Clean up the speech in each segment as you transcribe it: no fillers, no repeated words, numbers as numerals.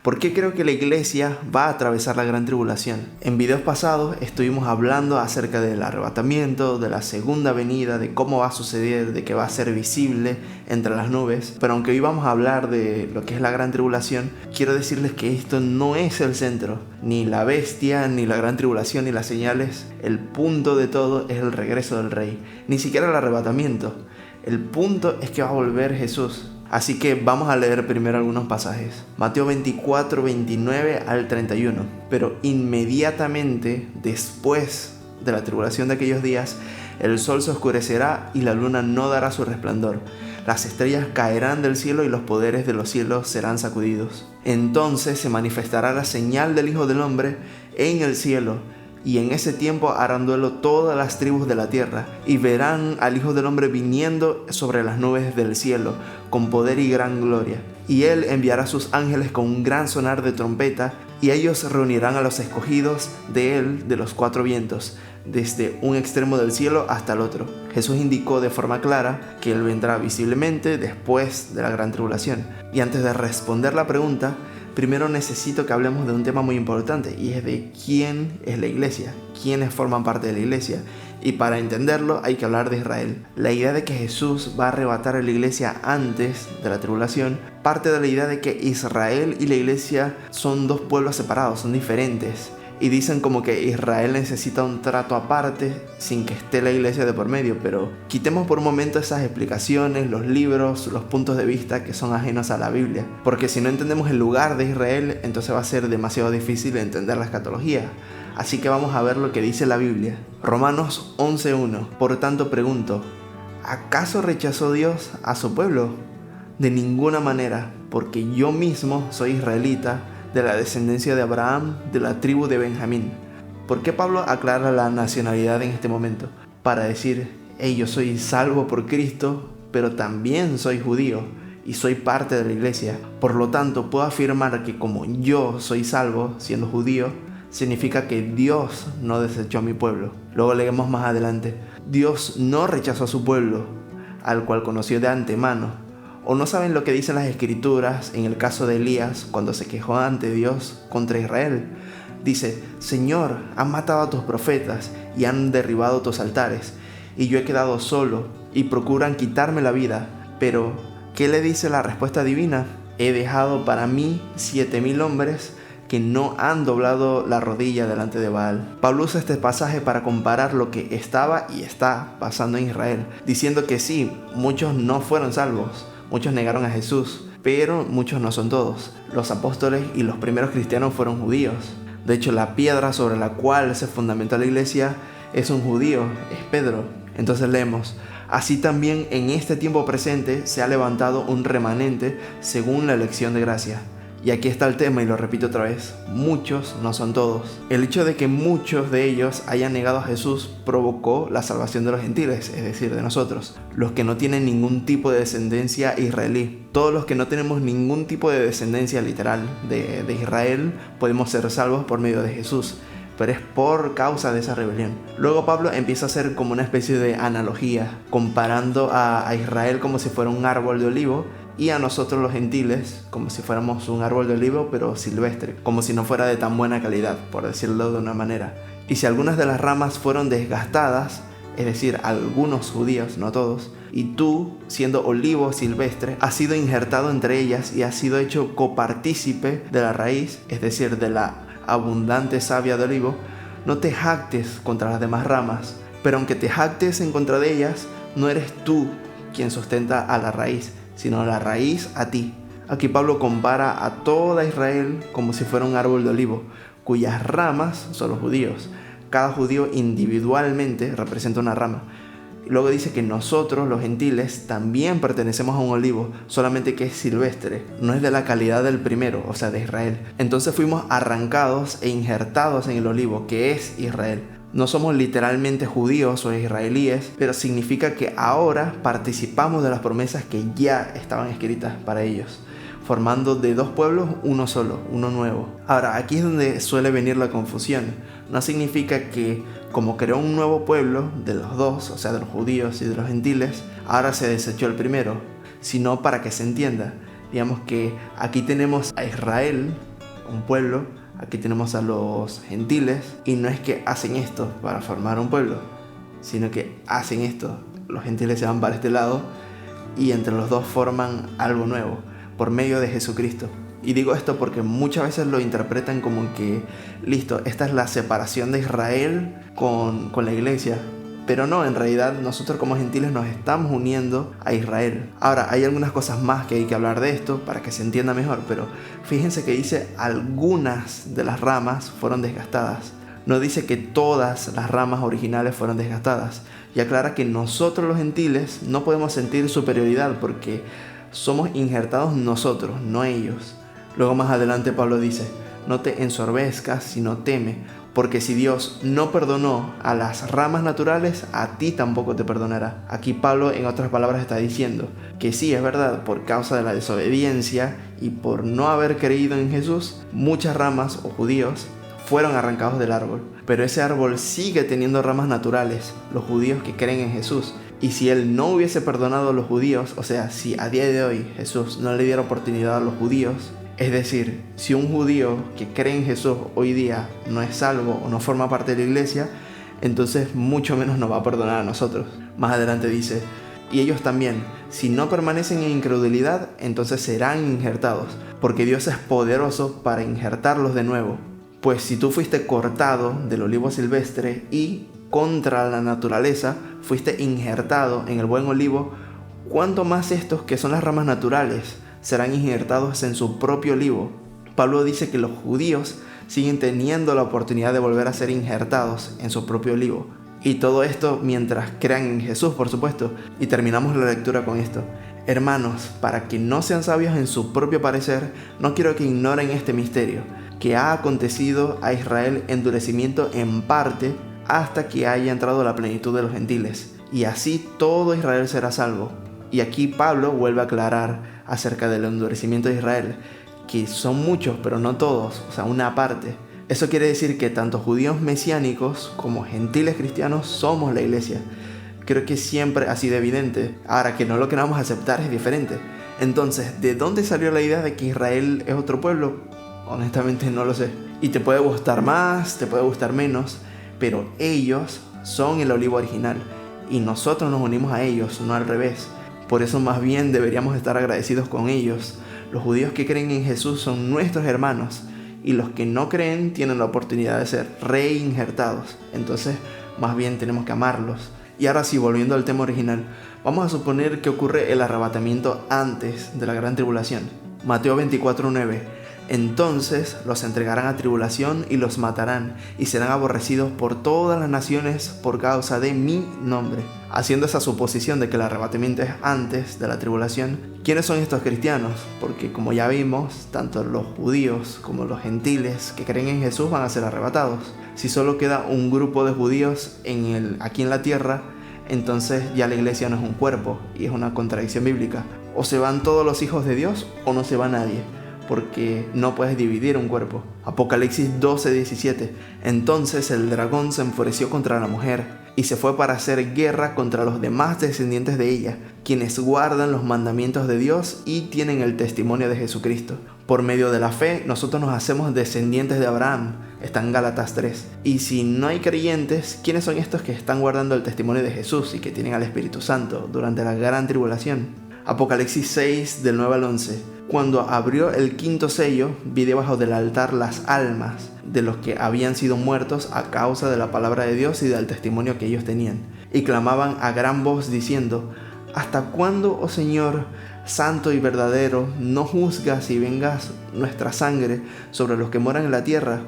¿Por qué creo que la iglesia va a atravesar la gran tribulación? En videos pasados estuvimos hablando acerca del arrebatamiento, de la segunda venida, de cómo va a suceder, de que va a ser visible entre las nubes. Pero aunque hoy vamos a hablar de lo que es la gran tribulación, quiero decirles que esto no es el centro. Ni la bestia, ni la gran tribulación, ni las señales. El punto de todo es el regreso del Rey. Ni siquiera el arrebatamiento. El punto es que va a volver Jesús. Así que vamos a leer primero algunos pasajes. Mateo 24, 29 al 31. Pero inmediatamente después de la tribulación de aquellos días, el sol se oscurecerá y la luna no dará su resplandor. Las estrellas caerán del cielo y los poderes de los cielos serán sacudidos. Entonces se manifestará la señal del Hijo del Hombre en el cielo. Y en ese tiempo harán duelo todas las tribus de la tierra, y verán al Hijo del Hombre viniendo sobre las nubes del cielo, con poder y gran gloria. Y Él enviará a sus ángeles con un gran sonar de trompeta, y ellos reunirán a los escogidos de Él de los cuatro vientos, desde un extremo del cielo hasta el otro. Jesús indicó de forma clara que Él vendrá visiblemente después de la gran tribulación. Y antes de responder la pregunta, primero necesito que hablemos de un tema muy importante, y es de quién es la iglesia, quiénes forman parte de la iglesia. Y para entenderlo hay que hablar de Israel. La idea de que Jesús va a arrebatar a la iglesia antes de la tribulación parte de la idea de que Israel y la iglesia son dos pueblos separados, son diferentes. Y dicen como que Israel necesita un trato aparte sin que esté la iglesia de por medio, pero quitemos por un momento esas explicaciones, los libros, los puntos de vista que son ajenos a la Biblia. Porque si no entendemos el lugar de Israel, entonces va a ser demasiado difícil entender la escatología. Así que vamos a ver lo que dice la Biblia. Romanos 11:1. Por tanto pregunto, ¿acaso rechazó Dios a su pueblo? De ninguna manera, porque yo mismo soy israelita, de la descendencia de Abraham, de la tribu de Benjamín. ¿Por qué Pablo aclara la nacionalidad en este momento? Para decir, yo soy salvo por Cristo, pero también soy judío y soy parte de la iglesia. Por lo tanto, puedo afirmar que como yo soy salvo siendo judío, significa que Dios no desechó a mi pueblo. Luego leemos más adelante, Dios no rechazó a su pueblo, al cual conoció de antemano. ¿O no saben lo que dicen las escrituras en el caso de Elías cuando se quejó ante Dios contra Israel? Dice, Señor, han matado a tus profetas y han derribado tus altares, y yo he quedado solo y procuran quitarme la vida. Pero, ¿qué le dice la respuesta divina? He dejado para mí 7,000 hombres que no han doblado la rodilla delante de Baal. Pablo usa este pasaje para comparar lo que estaba y está pasando en Israel, diciendo que sí, muchos no fueron salvos. Muchos negaron a Jesús, pero muchos no son todos. Los apóstoles y los primeros cristianos fueron judíos. De hecho, la piedra sobre la cual se fundamentó la iglesia es un judío, es Pedro. Entonces leemos, así también en este tiempo presente se ha levantado un remanente según la elección de gracia. Y aquí está el tema, y lo repito otra vez, muchos no son todos. El hecho de que muchos de ellos hayan negado a Jesús provocó la salvación de los gentiles, es decir, de nosotros, los que no tienen ningún tipo de descendencia israelí. Todos los que no tenemos ningún tipo de descendencia literal de Israel podemos ser salvos por medio de Jesús, pero es por causa de esa rebelión. Luego Pablo empieza a hacer como una especie de analogía, comparando a Israel como si fuera un árbol de olivo, y a nosotros los gentiles como si fuéramos un árbol de olivo pero silvestre, como si no fuera de tan buena calidad, por decirlo de una manera. Y si algunas de las ramas fueron desgastadas, es decir, algunos judíos, no todos, y tú, siendo olivo silvestre, has sido injertado entre ellas y has sido hecho copartícipe de la raíz, es decir, de la abundante savia de olivo, no te jactes contra las demás ramas, pero aunque te jactes en contra de ellas, no eres tú quien sustenta a la raíz, sino la raíz a ti. Aquí Pablo compara a toda Israel como si fuera un árbol de olivo, cuyas ramas son los judíos. Cada judío individualmente representa una rama. Luego dice que nosotros, los gentiles, también pertenecemos a un olivo, solamente que es silvestre, no es de la calidad del primero, o sea, de Israel. Entonces fuimos arrancados e injertados en el olivo, que es Israel. No somos literalmente judíos o israelíes, pero significa que ahora participamos de las promesas que ya estaban escritas para ellos, formando de dos pueblos uno solo, uno nuevo. Ahora, aquí es donde suele venir la confusión. No significa que como creó un nuevo pueblo de los dos, o sea, de los judíos y de los gentiles, ahora se desechó el primero, sino para que se entienda. Digamos que aquí tenemos a Israel, un pueblo, aquí tenemos a los gentiles, y no es que hacen esto para formar un pueblo, sino que hacen esto, los gentiles se van para este lado y entre los dos forman algo nuevo por medio de Jesucristo. Y digo esto porque muchas veces lo interpretan como que, listo, esta es la separación de Israel con la iglesia. Pero no, en realidad nosotros como gentiles nos estamos uniendo a Israel. Ahora, hay algunas cosas más que hay que hablar de esto para que se entienda mejor, pero fíjense que dice algunas de las ramas fueron desgastadas. No dice que todas las ramas originales fueron desgastadas. Y aclara que nosotros los gentiles no podemos sentir superioridad porque somos injertados nosotros, no ellos. Luego más adelante Pablo dice, no te ensorbezcas, sino teme, porque si Dios no perdonó a las ramas naturales, a ti tampoco te perdonará. Aquí Pablo, en otras palabras, está diciendo que sí, es verdad, por causa de la desobediencia y por no haber creído en Jesús, muchas ramas o judíos fueron arrancados del árbol. Pero ese árbol sigue teniendo ramas naturales, los judíos que creen en Jesús. Y si Él no hubiese perdonado a los judíos, o sea, si a día de hoy Jesús no le diera oportunidad a los judíos, es decir, si un judío que cree en Jesús hoy día no es salvo o no forma parte de la iglesia, entonces mucho menos nos va a perdonar a nosotros. Más adelante dice, y ellos también, si no permanecen en incredulidad, entonces serán injertados, porque Dios es poderoso para injertarlos de nuevo. Pues si tú fuiste cortado del olivo silvestre y contra la naturaleza fuiste injertado en el buen olivo, ¿cuánto más estos que son las ramas naturales serán injertados en su propio olivo? Pablo dice que los judíos siguen teniendo la oportunidad de volver a ser injertados en su propio olivo. Y todo esto mientras crean en Jesús, por supuesto. Y terminamos la lectura con esto. Hermanos, para que no sean sabios en su propio parecer, no quiero que ignoren este misterio, que ha acontecido a Israel endurecimiento en parte hasta que haya entrado la plenitud de los gentiles. Y así todo Israel será salvo. Y aquí Pablo vuelve a aclarar acerca del endurecimiento de Israel, que son muchos, pero no todos, o sea, una parte. Eso quiere decir que tanto judíos mesiánicos como gentiles cristianos somos la iglesia. Creo que siempre ha sido evidente. Ahora, que no lo queramos aceptar es diferente. Entonces, ¿de dónde salió la idea de que Israel es otro pueblo? Honestamente no lo sé. Y te puede gustar más, te puede gustar menos, pero ellos son el olivo original y nosotros nos unimos a ellos, no al revés. Por eso más bien deberíamos estar agradecidos con ellos. Los judíos que creen en Jesús son nuestros hermanos y los que no creen tienen la oportunidad de ser reinjertados. Entonces, más bien tenemos que amarlos. Y ahora sí, volviendo al tema original, vamos a suponer que ocurre el arrebatamiento antes de la gran tribulación. Mateo 24:9. Entonces los entregarán a tribulación y los matarán, y serán aborrecidos por todas las naciones por causa de mi nombre. Haciendo esa suposición de que el arrebatamiento es antes de la tribulación, ¿quiénes son estos cristianos? Porque como ya vimos, tanto los judíos como los gentiles que creen en Jesús van a ser arrebatados. Si solo queda un grupo de judíos aquí en la tierra, entonces ya la iglesia no es un cuerpo, y es una contradicción bíblica. O se van todos los hijos de Dios o no se va nadie, porque no puedes dividir un cuerpo. Apocalipsis 12:17. Entonces el dragón se enfureció contra la mujer y se fue para hacer guerra contra los demás descendientes de ella, quienes guardan los mandamientos de Dios y tienen el testimonio de Jesucristo. Por medio de la fe, nosotros nos hacemos descendientes de Abraham. Está en Gálatas 3. Y si no hay creyentes, ¿quiénes son estos que están guardando el testimonio de Jesús y que tienen al Espíritu Santo durante la gran tribulación? Apocalipsis 6, del 9 al 11. Cuando abrió el quinto sello, vi debajo del altar las almas de los que habían sido muertos a causa de la palabra de Dios y del testimonio que ellos tenían. Y clamaban a gran voz diciendo, ¿hasta cuándo, oh Señor, santo y verdadero, no juzgas y vengas nuestra sangre sobre los que moran en la tierra?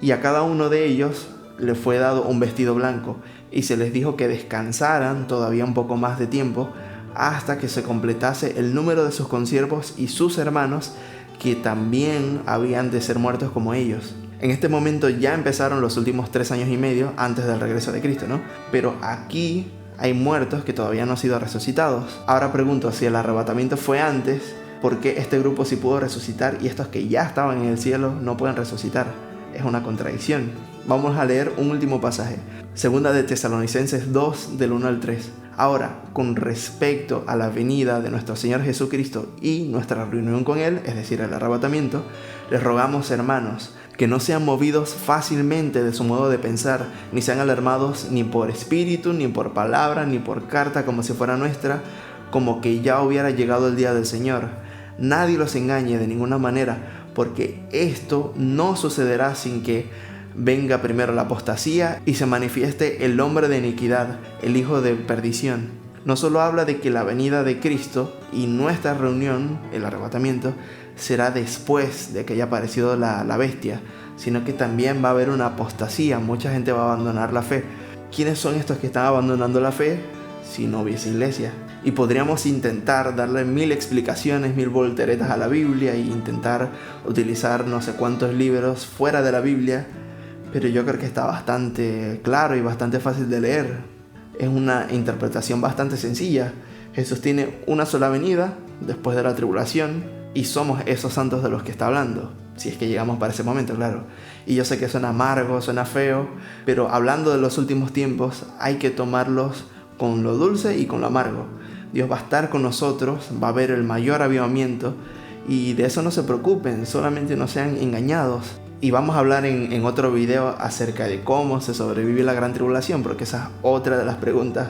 Y a cada uno de ellos le fue dado un vestido blanco, y se les dijo que descansaran todavía un poco más de tiempo, hasta que se completase el número de sus consiervos y sus hermanos, que también habían de ser muertos como ellos. En este momento ya empezaron los últimos 3 años y medio antes del regreso de Cristo, ¿no? Pero aquí hay muertos que todavía no han sido resucitados. Ahora pregunto, si el arrebatamiento fue antes, ¿por qué este grupo sí pudo resucitar y estos que ya estaban en el cielo no pueden resucitar? Es una contradicción. Vamos a leer un último pasaje. Segunda de Tesalonicenses 2, del 1 al 3. Ahora, con respecto a la venida de nuestro Señor Jesucristo y nuestra reunión con Él, es decir, el arrebatamiento, les rogamos, hermanos, que no sean movidos fácilmente de su modo de pensar, ni sean alarmados ni por espíritu, ni por palabra, ni por carta como si fuera nuestra, como que ya hubiera llegado el día del Señor. Nadie los engañe de ninguna manera, porque esto no sucederá sin que venga primero la apostasía y se manifieste el hombre de iniquidad, el hijo de perdición. No solo habla de que la venida de Cristo y nuestra reunión, el arrebatamiento, será después de que haya aparecido la bestia, sino que también va a haber una apostasía, mucha gente va a abandonar la fe. ¿Quiénes son estos que están abandonando la fe? Si no hubiese iglesia. Y podríamos intentar darle 1000 explicaciones, 1000 volteretas a la Biblia e intentar utilizar no sé cuántos libros fuera de la Biblia, pero yo creo que está bastante claro y bastante fácil de leer. Es una interpretación bastante sencilla. Jesús tiene una sola venida después de la tribulación y somos esos santos de los que está hablando, si es que llegamos para ese momento, claro. Y yo sé que suena amargo, suena feo, pero hablando de los últimos tiempos hay que tomarlos con lo dulce y con lo amargo. Dios va a estar con nosotros, va a haber el mayor avivamiento y de eso no se preocupen, solamente no sean engañados. Y vamos a hablar en otro video acerca de cómo se sobrevive la gran tribulación, porque esa es otra de las preguntas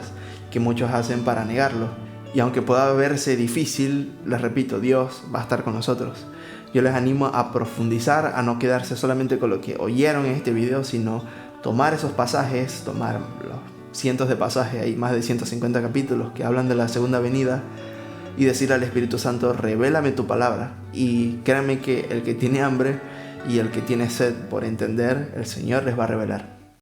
que muchos hacen para negarlo. Y aunque pueda verse difícil, les repito, Dios va a estar con nosotros. Yo les animo a profundizar, a no quedarse solamente con lo que oyeron en este video, sino tomar esos pasajes, tomar los cientos de pasajes, hay más de 150 capítulos que hablan de la segunda venida, y decirle al Espíritu Santo, revélame tu palabra. Y créanme que el que tiene hambre y el que tiene sed por entender, el Señor les va a revelar.